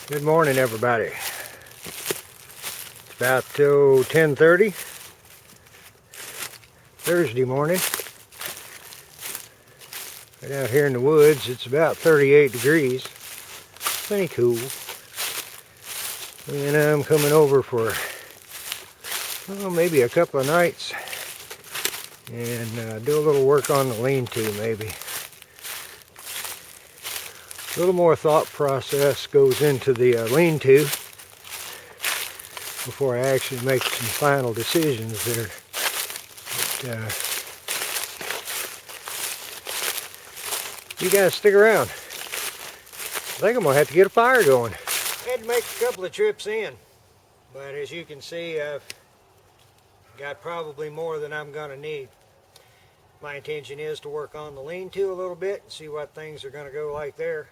Good morning, everybody. It's about 10:30 Thursday morning. Right out here in the woods, it's about 38 degrees. Plenty cool. And I'm coming over for maybe a couple of nights and do a little work on the lean-to maybe. A little more thought process goes into the lean-to before I actually make some final decisions there. But, you guys stick around. I think I'm going to have to get a fire going. I had to make a couple of trips in, but as you can see, I've got probably more than I'm going to need. My intention is to work on the lean-to a little bit and see what things are going to go like there.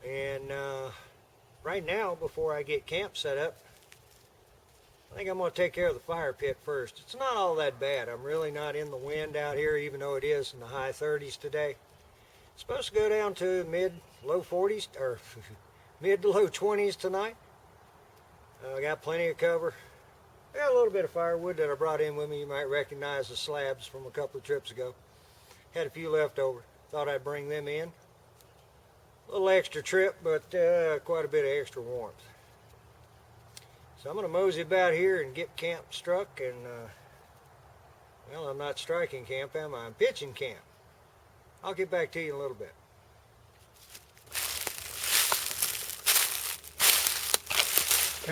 And right now, before I get camp set up, I think I'm going to take care of the fire pit first. It's not all that bad. I'm really not in the wind out here, even though it is in the high 30s today. It's supposed to go down to mid-low 40s, or mid to low 20s tonight. I got plenty of cover. I got a little bit of firewood that I brought in with me. You might recognize the slabs from a couple of trips ago. Had a few left over. Thought I'd bring them in. A little extra trip, but quite a bit of extra warmth. So I'm going to mosey about here and get camp struck. And, well, I'm not striking camp, am I? I'm pitching camp. I'll get back to you in a little bit.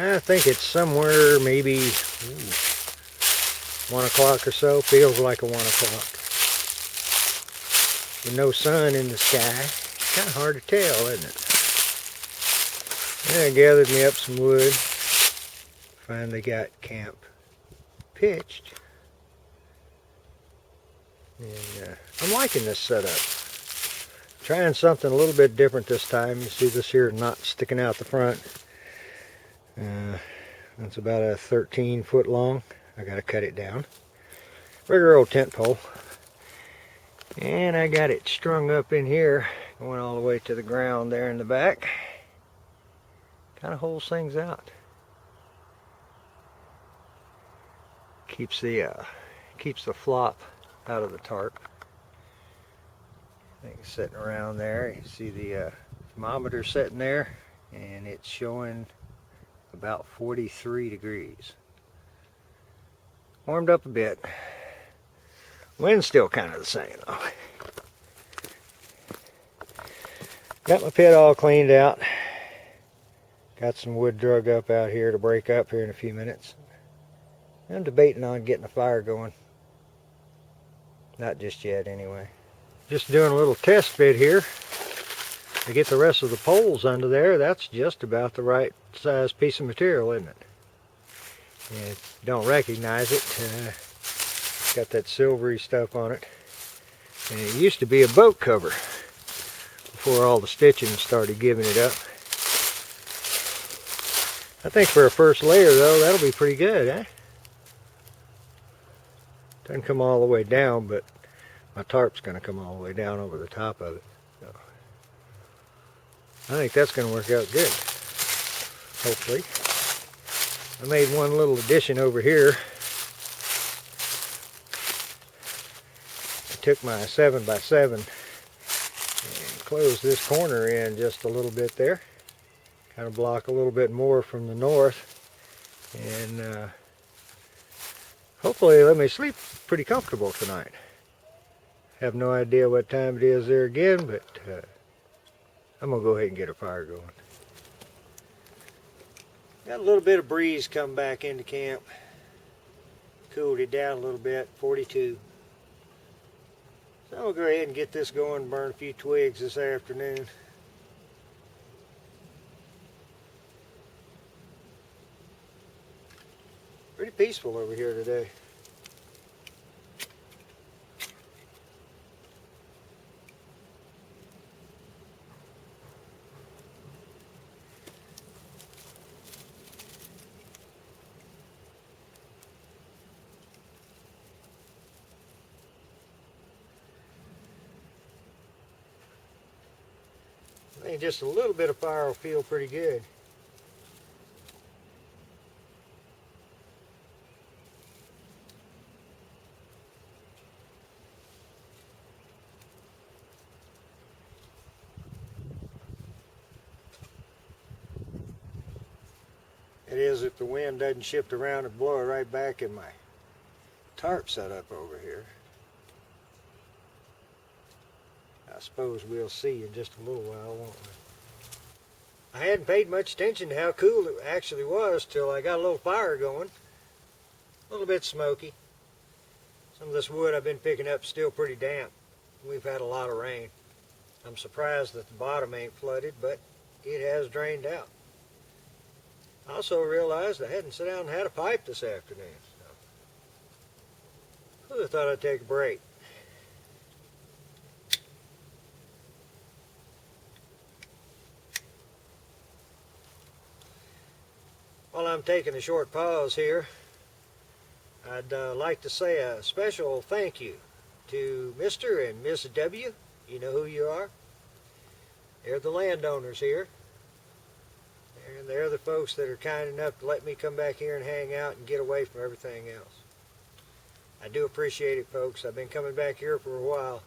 I think it's somewhere maybe 1 o'clock or so. Feels like a 1 o'clock. With no sun in the sky. Kind of hard to tell, isn't it? I gathered me up some wood. Finally got camp pitched. And I'm liking this setup. Trying something a little bit different this time. You see this here knot sticking out the front. That's about a 13-foot long. I gotta cut it down. Regular old tent pole. And I got it strung up in here, going all the way to the ground there in the back. Kind of holds things out. Keeps the flop out of the tarp. Things sitting around there. You see the thermometer sitting there, and it's showing about 43 degrees. Warmed up a bit. Wind's still kind of the same though. Got my pit all cleaned out. Got some wood drug up out here to break up here in a few minutes. I'm debating on getting a fire going. Not just yet anyway. Just doing a little test fit here to get the rest of the poles under there. That's just about the right size piece of material, isn't it? And if you don't recognize it, got that silvery stuff on it. And it used to be a boat cover before all the stitching started giving it up. I think for a first layer though, that'll be pretty good, eh? Doesn't come all the way down, but my tarp's going to come all the way down over the top of it. So I think that's going to work out good, hopefully. I made one little addition over here. Took my 7x7 and closed this corner in just a little bit there. Kind of block a little bit more from the north. And hopefully let me sleep pretty comfortable tonight. Have no idea what time it is there again, but I'm going to go ahead and get a fire going. Got a little bit of breeze come back into camp. Cooled it down a little bit, 42. So I'm going to go ahead and get this going and burn a few twigs this afternoon. Pretty peaceful over here today. I think just a little bit of fire will feel pretty good. It is if the wind doesn't shift around and blow it right back in my tarp setup over here. I suppose we'll see in just a little while, won't we? I hadn't paid much attention to how cool it actually was till I got a little fire going. A little bit smoky. Some of this wood I've been picking up is still pretty damp. We've had a lot of rain. I'm surprised that the bottom ain't flooded, but it has drained out. I also realized I hadn't sat down and had a pipe this afternoon. So I thought I'd take a break. While I'm taking a short pause here, I'd like to say a special thank you to Mr. and Miss W. You know who you are. They're the landowners here. And they're the folks that are kind enough to let me come back here and hang out and get away from everything else. I do appreciate it, folks. I've been coming back here for a while,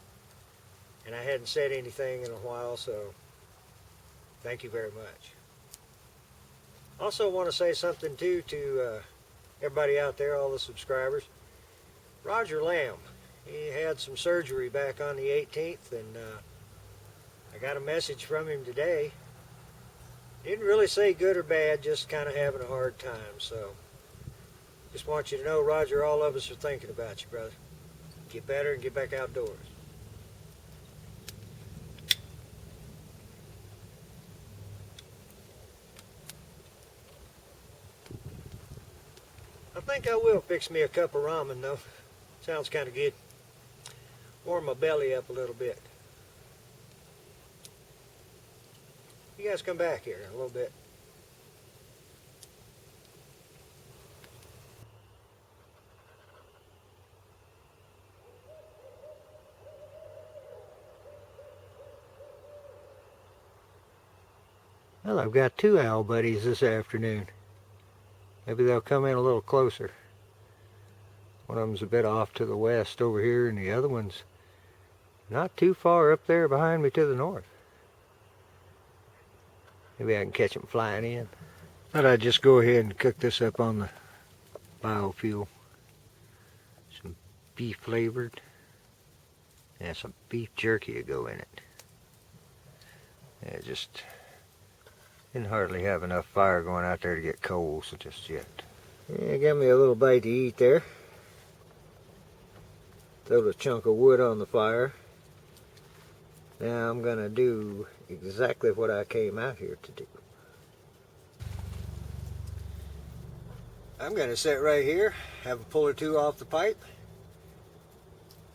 and I hadn't said anything in a while, so thank you very much. Also want to say something, too, to everybody out there, all the subscribers. Roger Lamb, he had some surgery back on the 18th, and I got a message from him today. Didn't really say good or bad, just kind of having a hard time. So just want you to know, Roger, all of us are thinking about you, brother. Get better and get back outdoors. I think I will fix me a cup of ramen, though. Sounds kind of good. Warm my belly up a little bit. You guys come back here in a little bit. Well, I've got two owl buddies this afternoon. Maybe they'll come in a little closer. One of them's a bit off to the west over here, and the other one's not too far up there behind me to the north. Maybe I can catch them flying in. Thought I'd just go ahead and cook this up on the biofuel. Some beef flavored. And some beef jerky to go in it. Yeah, just didn't hardly have enough fire going out there to get coals just yet. Yeah, got me a little bite to eat there. Throw a chunk of wood on the fire. Now I'm gonna do exactly what I came out here to do. I'm gonna sit right here, have a pull or two off the pipe,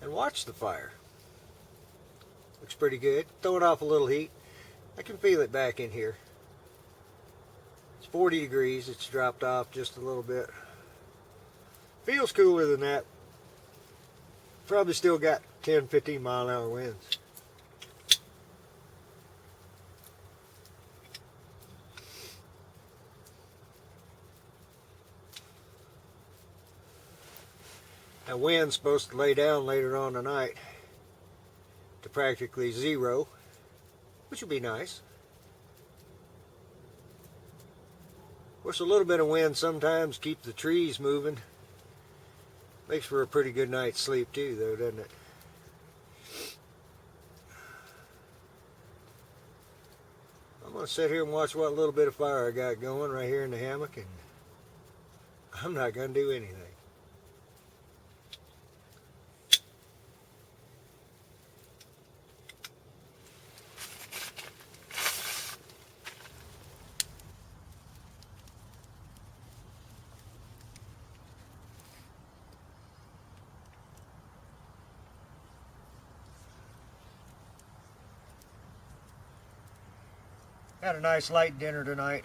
and watch the fire. Looks pretty good. Throwing off a little heat. I can feel it back in here. It's 40 degrees. It's dropped off just a little bit. Feels cooler than that. Probably still got 10, 15 mile an hour winds. That wind's supposed to lay down later on tonight to practically zero, which would be nice. Of course, a little bit of wind sometimes keeps the trees moving. Makes for a pretty good night's sleep too, though, doesn't it? I'm going to sit here and watch what little bit of fire I got going right here in the hammock, and I'm not going to do anything. Had a nice light dinner tonight.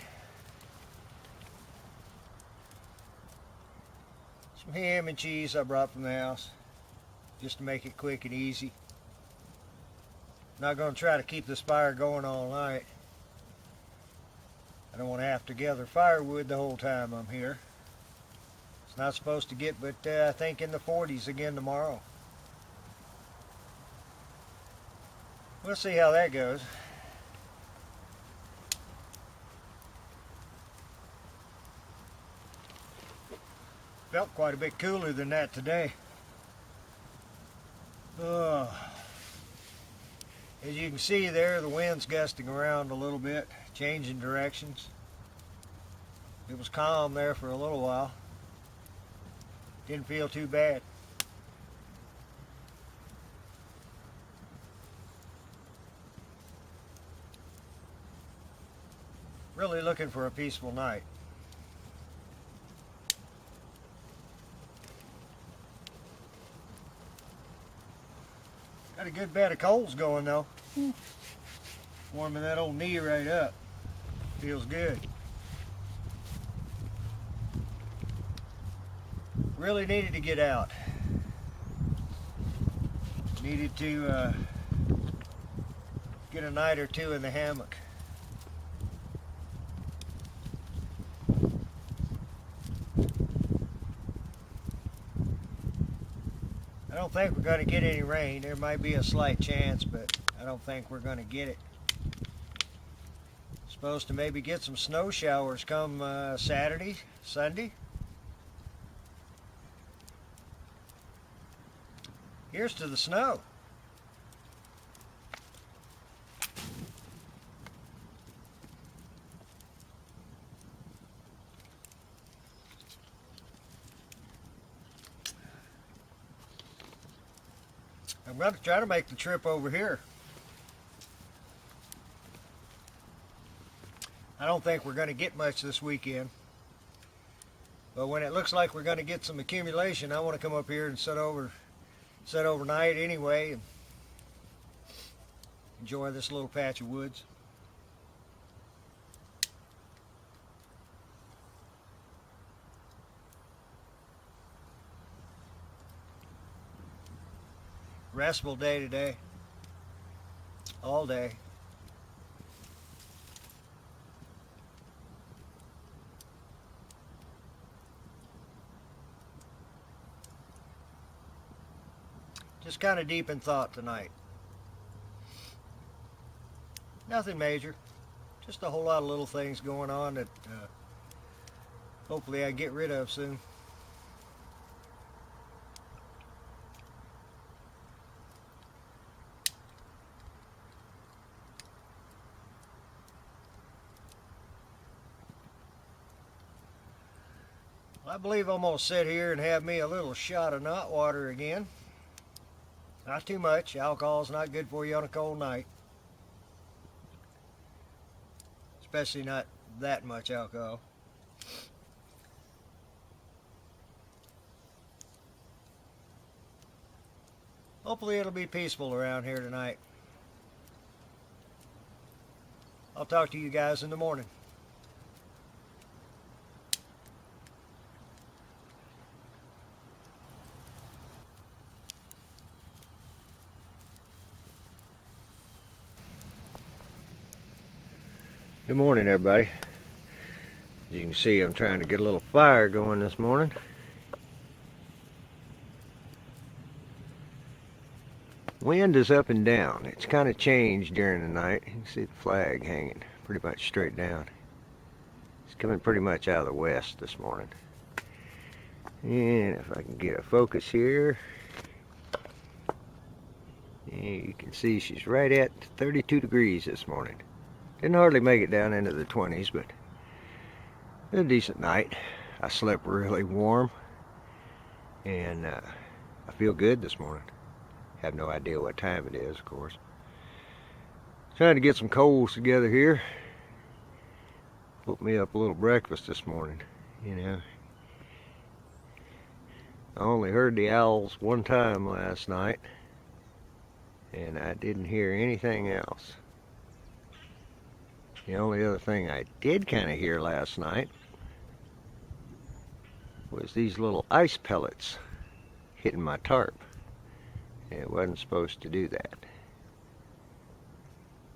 Some ham and cheese I brought from the house, just to make it quick and easy. Not going to try to keep this fire going all night. I don't want to have to gather firewood the whole time I'm here. It's not supposed to get but I think in the 40s again tomorrow. We'll see how that goes. Felt quite a bit cooler than that today. As you can see there, the wind's gusting around a little bit, changing directions. It was calm there for a little while. Didn't feel too bad. Really looking for a peaceful night. Got a good bed of coals going though. Warming that old knee right up. Feels good. Really needed to get out. Needed to get a night or two in the hammock. I don't think we're going to get any rain. There might be a slight chance, but I don't think we're going to get it. Supposed to maybe get some snow showers come Saturday, Sunday. Here's to the snow. I'm going to try to make the trip over here. I don't think we're going to get much this weekend. But when it looks like we're going to get some accumulation, I want to come up here and set overnight anyway and enjoy this little patch of woods. Restful day today. All day. Just kind of deep in thought tonight. Nothing major. Just a whole lot of little things going on that hopefully I get rid of soon. I believe I'm going to sit here and have me a little shot of knot water again. Not too much. Alcohol's not good for you on a cold night. Especially not that much alcohol. Hopefully it'll be peaceful around here tonight. I'll talk to you guys in the morning. Good morning, everybody. As you can see, I'm trying to get a little fire going this morning. Wind is up and down. It's kind of changed during the night. You can see the flag hanging pretty much straight down. It's coming pretty much out of the west this morning. And if I can get a focus here, you can see she's right at 32 degrees this morning. Didn't hardly make it down into the 20s, but a decent night. I slept really warm, and I feel good this morning. Have no idea what time it is, of course. Trying to get some coals together here. Put me up a little breakfast this morning, you know. I only heard the owls one time last night, and I didn't hear anything else. The only other thing I did kind of hear last night was these little ice pellets hitting my tarp. It wasn't supposed to do that.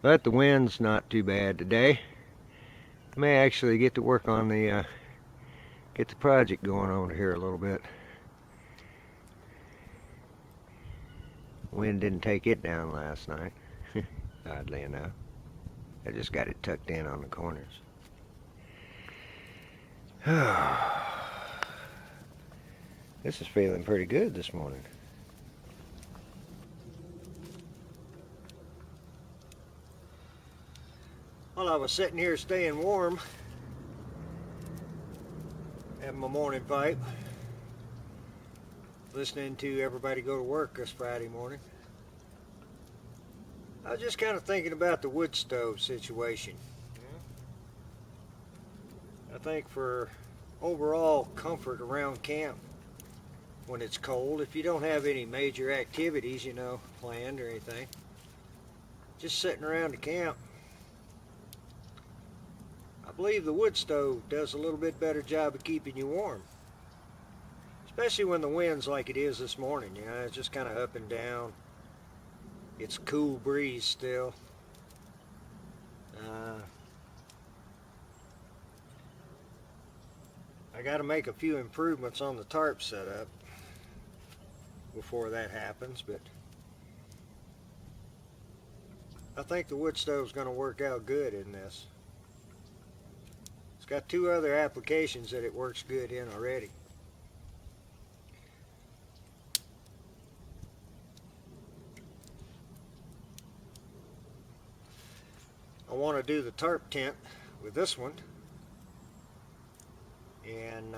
But the wind's not too bad today. I may actually get to work on the get the project going on here a little bit. Wind didn't take it down last night, oddly enough. I just got it tucked in on the corners. This is feeling pretty good this morning. While I was sitting here staying warm, having my morning pipe, listening to everybody go to work this Friday morning, I was just kind of thinking about the wood stove situation. I think for overall comfort around camp when it's cold, if you don't have any major activities, you know, planned or anything, just sitting around the camp, I believe the wood stove does a little bit better job of keeping you warm. Especially when the wind's like it is this morning, you know, it's just kind of up and down. It's a cool breeze still. I got to make a few improvements on the tarp setup before that happens, but I think the wood stove's going to work out good in this. It's got two other applications that it works good in already. I want to do the tarp tent with this one and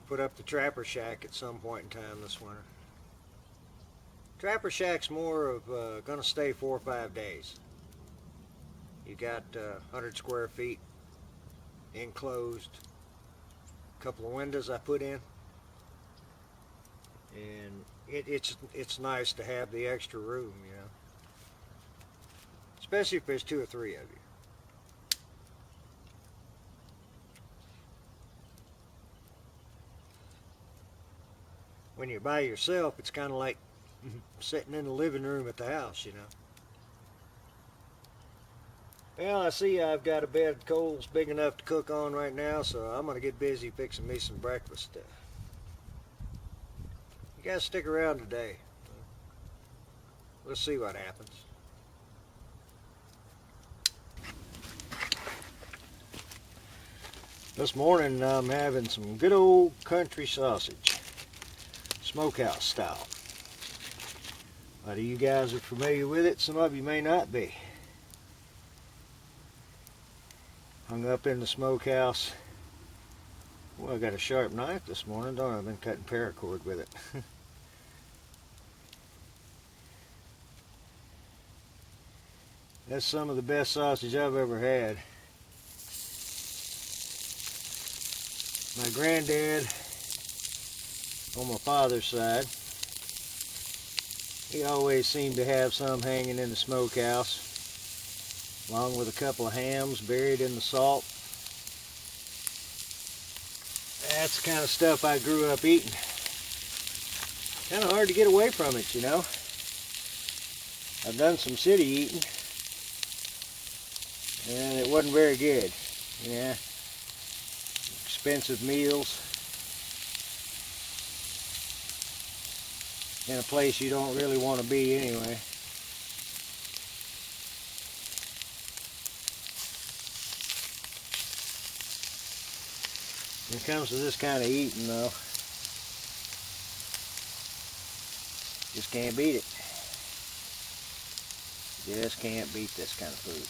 put up the trapper shack at some point in time this winter. Trapper shack's more of going to stay 4 or 5 days. You got 100 square feet enclosed, a couple of windows I put in, and it's nice to have the extra room, you know, especially if there's 2 or 3 of you. When you're by yourself, it's kind of like sitting in the living room at the house, you know. Well, I see I've got a bed of coals big enough to cook on right now, so I'm going to get busy fixing me some breakfast stuff. You guys stick around today. Let's see what happens. This morning I'm having some good old country sausage, smokehouse style. A lot of you guys are familiar with it, some of you may not be. Hung up in the smokehouse. Well, I got a sharp knife this morning, don't I? I've been cutting paracord with it. That's some of the best sausage I've ever had. My granddad, on my father's side, he always seemed to have some hanging in the smokehouse, along with a couple of hams buried in the salt. That's the kind of stuff I grew up eating. Kind of hard to get away from it, you know. I've done some city eating, and it wasn't very good. Yeah, expensive meals in a place you don't really want to be anyway. When it comes to this kind of eating, though, just can't beat it. Just can't beat this kind of food.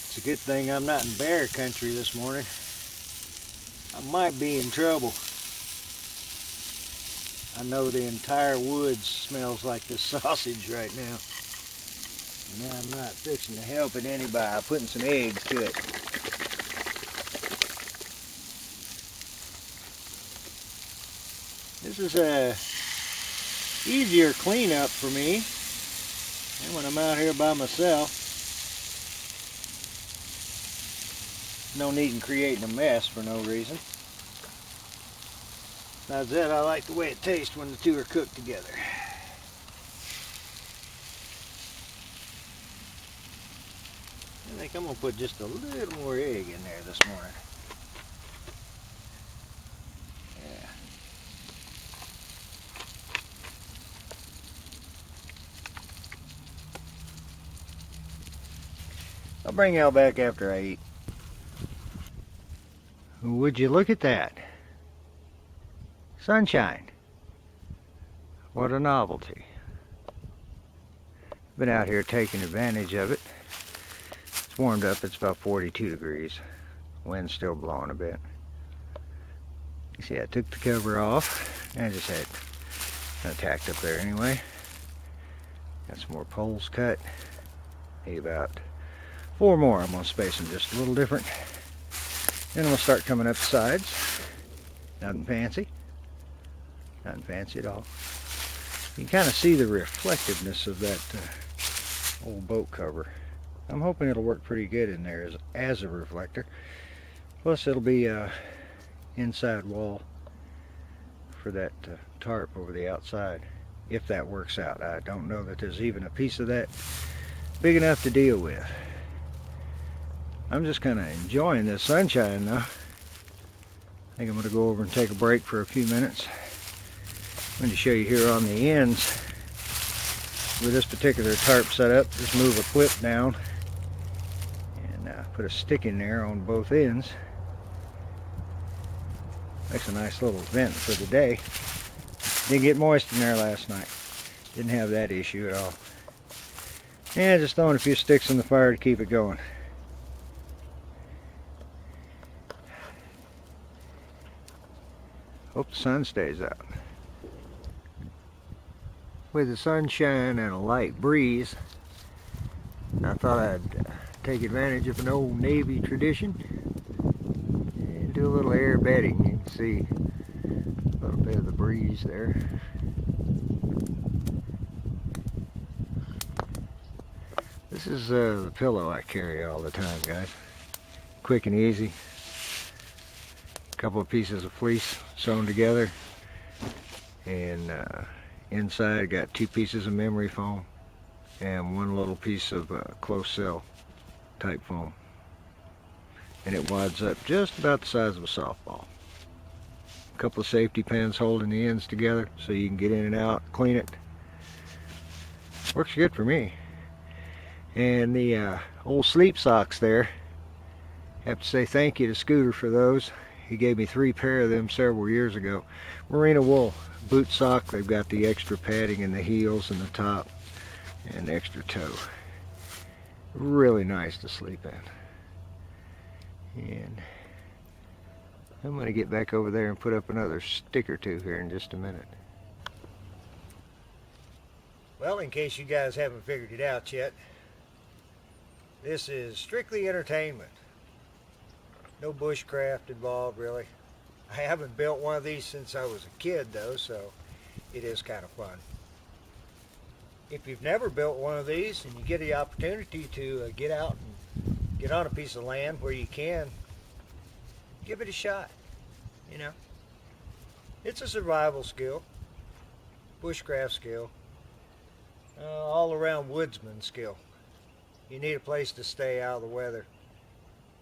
It's a good thing I'm not in bear country this morning. I might be in trouble. I know the entire woods smells like this sausage right now. And I'm not fixing to help it any by putting some eggs to it. This is a easier cleanup for me than when I'm out here by myself. No need in creating a mess for no reason. Besides that, I like the way it tastes when the two are cooked together. I think I'm going to put just a little more egg in there this morning. Yeah. I'll bring y'all back after I eat. Would you look at that? Sunshine. What a novelty. Been out here taking advantage of it. It's warmed up, it's about 42 degrees. Wind's still blowing a bit. You see I took the cover off and I just had it tacked up there anyway. Got some more poles cut. Need about 4 more. I'm going to space them just a little different. Then I'm going to start coming up the sides. Nothing fancy. Nothing fancy at all. You can kind of see the reflectiveness of that old boat cover. I'm hoping it'll work pretty good in there as a reflector. Plus it'll be inside wall for that tarp over the outside, if that works out. I don't know that there's even a piece of that big enough to deal with. I'm just kind of enjoying this sunshine now. I think I'm going to go over and take a break for a few minutes. I'm going to show you here on the ends with this particular tarp setup. Just move a clip down and put a stick in there on both ends. Makes a nice little vent for the day. Didn't get moist in there last night. Didn't have that issue at all. And just throwing a few sticks in the fire to keep it going. Hope the sun stays out. With the sunshine and a light breeze, I thought I'd take advantage of an old Navy tradition and do a little air bedding. You can see a little bit of the breeze there. This is the pillow I carry all the time, guys. Quick and easy. A couple of pieces of fleece sewn together, and inside got 2 pieces of memory foam and 1 little piece of close cell type foam, and it wads up just about the size of a softball. A couple of safety pins holding the ends together so you can get in and out, clean it. Works good for me. And the old sleep socks there, have to say thank you to Scooter for those. He gave me 3 pair of them several years ago. Merino wool boot sock. They've got the extra padding in the heels and the top and extra toe. Really nice to sleep in. And I'm going to get back over there and put up another stick or 2 here in just a minute. Well, in case you guys haven't figured it out yet, this is strictly entertainment. No bushcraft involved, really. I haven't built one of these since I was a kid, though, so it is kind of fun. If you've never built one of these and you get the opportunity to get out and get on a piece of land where you can, give it a shot. You know, it's a survival skill, bushcraft skill, all around woodsman skill. You need a place to stay out of the weather.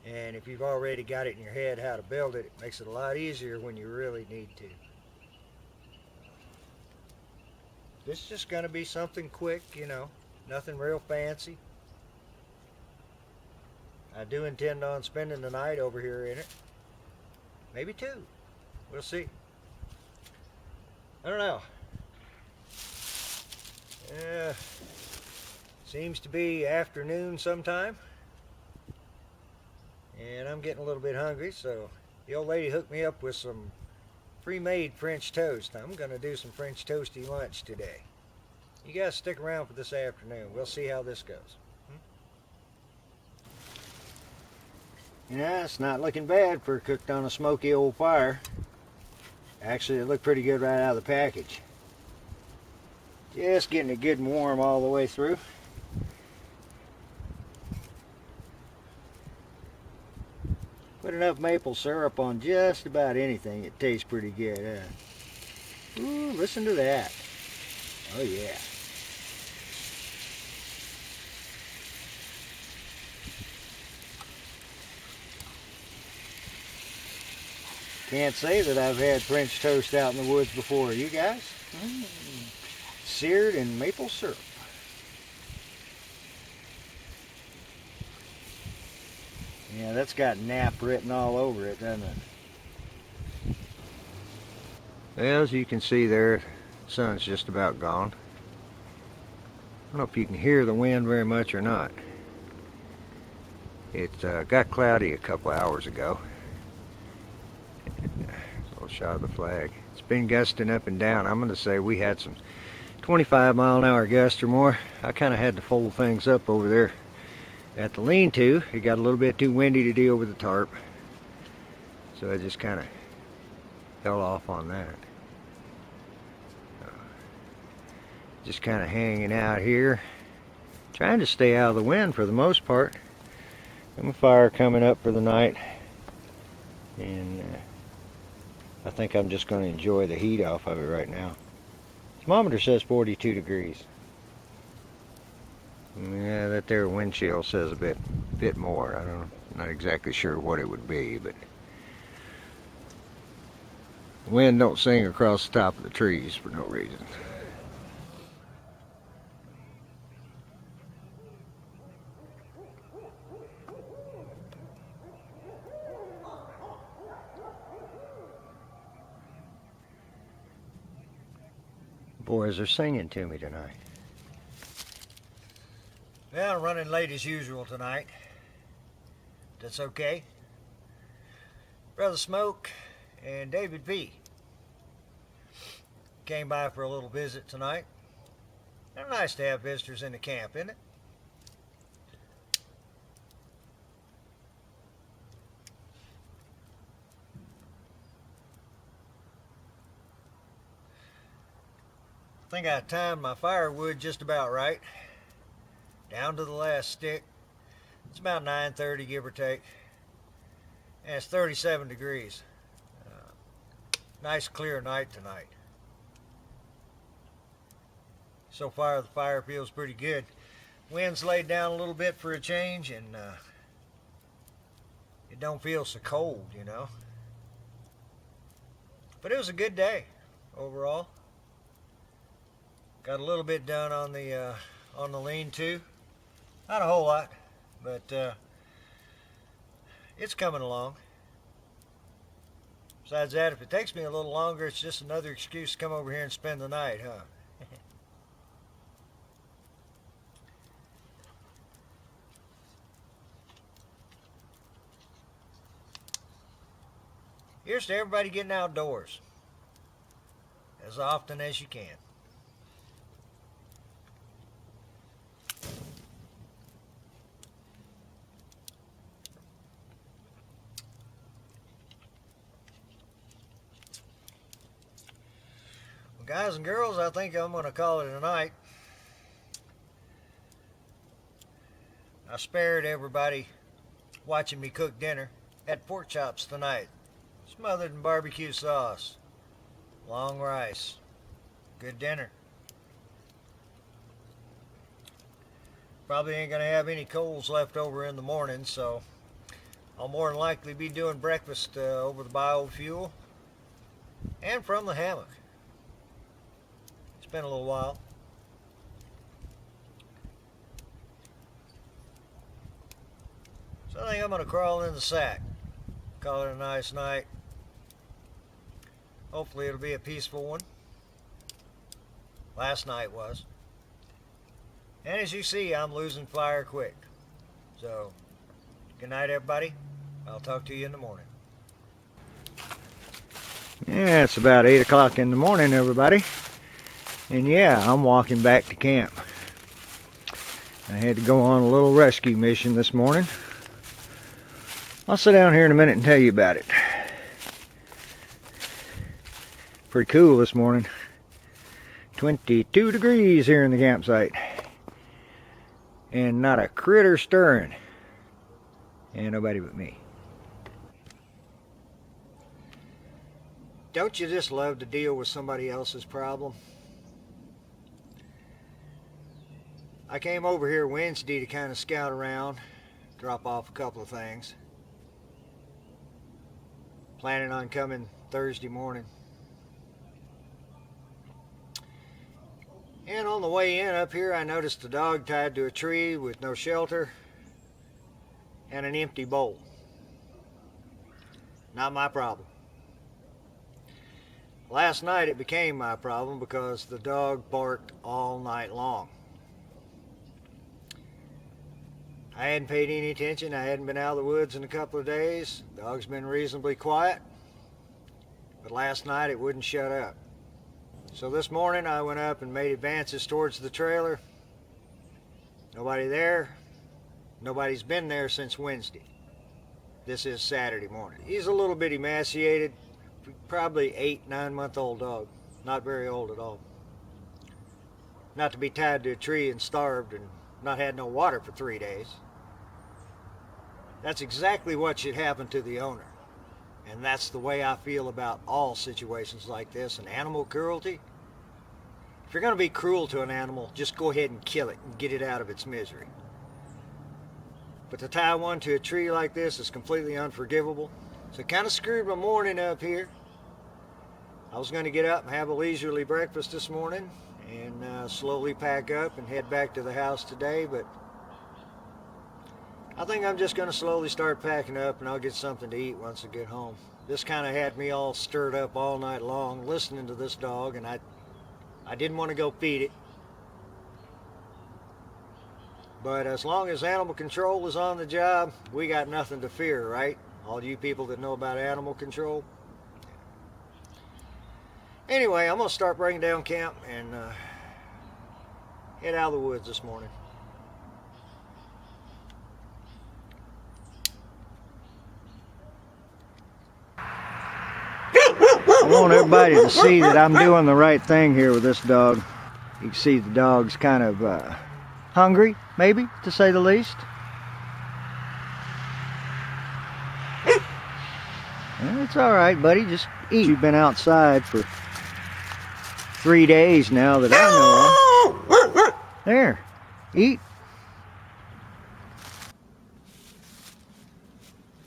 And if you've already got it in your head how to build it, it makes it a lot easier when you really need to. This is just going to be something quick, you know, nothing real fancy. I do intend on spending the night over here in it. Maybe 2. We'll see. I don't know. Seems to be afternoon sometime. And I'm getting a little bit hungry, so the old lady hooked me up with some pre-made French toast. I'm going to do some French toasty lunch today. You guys stick around for this afternoon. We'll see how this goes. Yeah, it's not looking bad for cooked on a smoky old fire. Actually, it looked pretty good right out of the package. Just getting it good and warm all the way through. Put enough maple syrup on just about anything, it tastes pretty good. Ooh, listen to that. Oh yeah. Can't say that I've had French toast out in the woods before. You guys? Seared in maple syrup. Yeah, that's got nap written all over it, doesn't it? Well, as you can see there, the sun's just about gone. I don't know if you can hear the wind very much or not. It got cloudy a couple hours ago. A little shot of the flag. It's been gusting up and down. I'm going to say we had some 25-mile-an-hour gusts or more. I kind of had to fold things up over there at the lean-to. It got a little bit too windy to deal with the tarp, so I just kind of held off on that. Just kind of hanging out here, trying to stay out of the wind for the most part. And a fire coming up for the night, and I think I'm just going to enjoy the heat off of it right now. Thermometer says 42 degrees. Yeah, that there wind chill says a bit more. I don't know, not exactly sure what it would be, but the wind don't sing across the top of the trees for no reason. Boys are singing to me tonight. Well, I'm running late as usual tonight. That's okay. Brother Smoke and David P. came by for a little visit tonight. It's nice to have visitors in the camp, isn't it? I think I timed my firewood just about right, down to the last stick. It's about 9:30, give or take, and it's 37 degrees. Nice clear night tonight. So far the fire feels pretty good. Wind's laid down a little bit for a change, and it don't feel so cold, you know. But it was a good day overall. Got a little bit done on the lean-to. Not a whole lot, but it's coming along. Besides that, if it takes me a little longer, it's just another excuse to come over here and spend the night, huh? Here's to everybody getting outdoors as often as you can. Guys and girls, I think I'm going to call it a night. I spared everybody watching me cook dinner. Had pork chops tonight, smothered in barbecue sauce, long rice. Good dinner. Probably ain't going to have any coals left over in the morning, so I'll more than likely be doing breakfast over the biofuel and from the hammock. It's been a little while. So I think I'm going to crawl in the sack. Call it a nice night. Hopefully it'll be a peaceful one. Last night was. And as you see, I'm losing fire quick. So, good night everybody. I'll talk to you in the morning. Yeah, it's about 8 o'clock in the morning, everybody. And yeah, I'm walking back to camp. I had to go on a little rescue mission this morning. I'll sit down here in a minute and tell you about it. Pretty cool this morning. 22 degrees here in the campsite. And not a critter stirring. And nobody but me. Don't you just love to deal with somebody else's problem? I came over here Wednesday to kind of scout around, drop off a couple of things. Planning on coming Thursday morning. And on the way in up here, I noticed a dog tied to a tree with no shelter and an empty bowl. Not my problem. Last night it became my problem because the dog barked all night long. I hadn't paid any attention. I hadn't been out of the woods in a couple of days. The dog's been reasonably quiet, but last night it wouldn't shut up. So this morning I went up and made advances towards the trailer. Nobody there. Nobody's been there since Wednesday. This is Saturday morning. He's a little bit emaciated, probably 8-9-month-old dog. Not very old at all. Not to be tied to a tree and starved and not had no water for 3 days. That's exactly what should happen to the owner. And that's the way I feel about all situations like this. And animal cruelty, if you're going to be cruel to an animal, just go ahead and kill it and get it out of its misery. But to tie one to a tree like this is completely unforgivable. So it kind of screwed my morning up here. I was going to get up and have a leisurely breakfast this morning and slowly pack up and head back to the house today, but I think I'm just going to slowly start packing up and I'll get something to eat once I get home. This kind of had me all stirred up all night long listening to this dog, and I didn't want to go feed it. But as long as animal control is on the job, we got nothing to fear, right? All you people that know about animal control. Anyway, I'm going to start bringing down camp and head out of the woods this morning. I want everybody to see that I'm doing the right thing here with this dog. You can see the dog's kind of hungry, maybe, to say the least. Well, it's all right, buddy. Just eat. You've been outside for 3 days now that I know of. There, eat.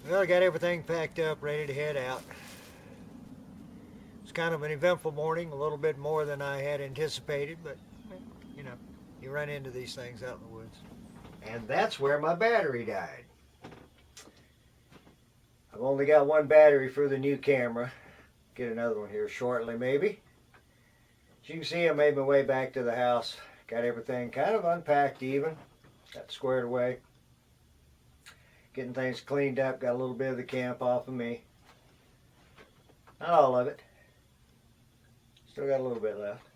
Well, I got everything packed up, ready to head out. It's kind of an eventful morning, a little bit more than I had anticipated, but you know, you run into these things out in the woods. And that's where my battery died. I've only got one battery for the new camera. Get another one here shortly, maybe. As you can see, I made my way back to the house. Got everything kind of unpacked even. Got squared away. Getting things cleaned up. Got a little bit of the camp off of me. Not all of it. Still got a little bit left.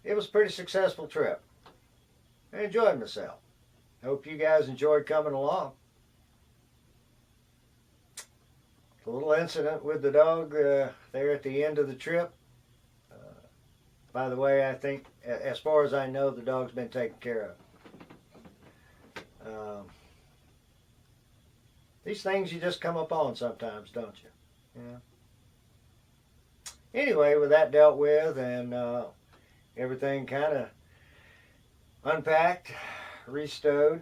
It was a pretty successful trip. I enjoyed myself. Hope you guys enjoyed coming along. A little incident with the dog there at the end of the trip. By the way, I think, as far as I know, the dog's been taken care of. These things you just come upon sometimes, don't you? Yeah. Anyway, with that dealt with and everything kind of unpacked, restowed,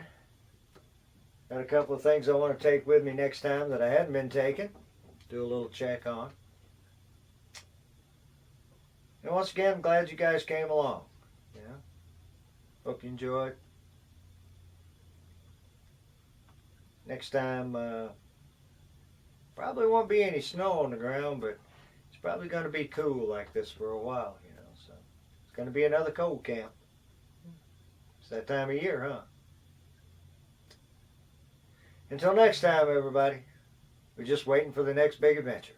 got a couple of things I want to take with me next time that I hadn't been taking. Do a little check on. And once again, I'm glad you guys came along. Yeah. Hope you enjoyed. Next time, probably won't be any snow on the ground, but it's probably going to be cool like this for a while, you know. So it's going to be another cold camp. It's that time of year, huh? Until next time, everybody. We're just waiting for the next big adventure.